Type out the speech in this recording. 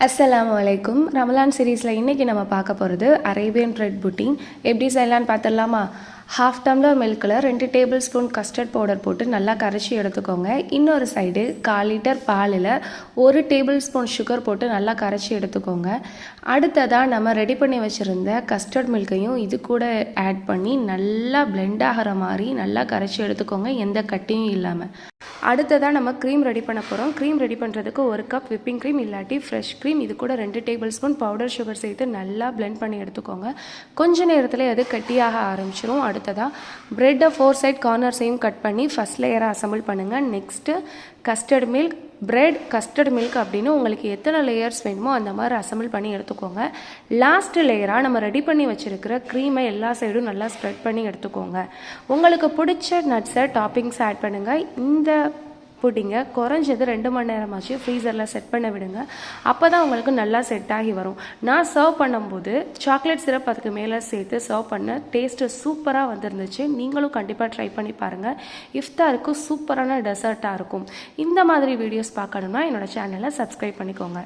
அஸ்ஸலாமு ரமலான் சீரீஸில் இன்றைக்கி நம்ம பார்க்க போகிறது அரேபியன் ப்ரெட் புட்டிங். எப்படி செய்யலான்னு பார்த்துடலாமா? ½ டம்ளர் மில்கில் 2 டேபிள் ஸ்பூன் கஸ்டர்ட் பவுடர் போட்டு நல்லா கரைச்சி எடுத்துக்கோங்க. இன்னொரு சைடு 1/4 லிட்டர் பாலில் 1 டேபிள் ஸ்பூன் சுகர் போட்டு நல்லா கரைச்சி எடுத்துக்கோங்க. அடுத்ததாக நம்ம ரெடி பண்ணி வச்சுருந்த கஸ்டர்ட் மில்கையும் இது கூட ஆட் பண்ணி நல்லா பிளெண்ட் ஆகிற மாதிரி நல்லா கரைச்சி எடுத்துக்கோங்க, எந்த கட்டியும் இல்லாமல். அடுத்ததாக நம்ம க்ரீம் ரெடி பண்ண போகிறோம். க்ரீம் ரெடி பண்ணுறதுக்கு 1 கப் விப்பிங் க்ரீம் இல்லாட்டி ஃப்ரெஷ் க்ரீம், இது கூட 2 டேபிள் ஸ்பூன் பவுடர் சுகர் சேர்த்து நல்லா பிளெண்ட் பண்ணி எடுத்துக்கோங்க. கொஞ்ச நேரத்தில் அது கட்டியாக ஆரம்பிச்சிடும். அடுத்ததாக ப்ரெட்டை 4 சைட் கார்னர்ஸையும் கட் பண்ணி ஃபஸ்ட் லேயராக அசம்பிள் பண்ணுங்கள். Next custard milk, bread, custard milk அப்படின்னு உங்களுக்கு எத்தனை லேயர்ஸ் வேணுமோ அந்த மாதிரி அசம்பிள் பண்ணி எடுத்துக்கோங்க. லாஸ்ட் லேயராக நம்ம ரெடி பண்ணி வச்சுருக்கிற க்ரீமை எல்லா சைடும் நல்லா ஸ்ப்ரெட் பண்ணி எடுத்துக்கோங்க. உங்களுக்கு பிடிச்ச நட்ஸை டாப்பிங்ஸ் ஆட் பண்ணுங்கள். இந்த புட்டிங்க குறைஞ்சது 2 மணி நேரமாச்சு ஃப்ரீசரில் செட் பண்ண விடுங்க. அப்போ தான் உங்களுக்கு நல்லா செட் ஆகி வரும். நான் சர்வ் பண்ணும்போது சாக்லேட் சிரப் அதுக்கு மேலே சேர்த்து சர்வ் பண்ண டேஸ்ட்டு சூப்பராக வந்துருந்துச்சு. நீங்களும் கண்டிப்பாக ட்ரை பண்ணி பாருங்கள். இஃப்தாருக்கு சூப்பரான டெசர்ட்டாக இருக்கும். இந்த மாதிரி வீடியோஸ் பார்க்கணுன்னா என்னோடய சேனலை சப்ஸ்கிரைப் பண்ணிக்கோங்க.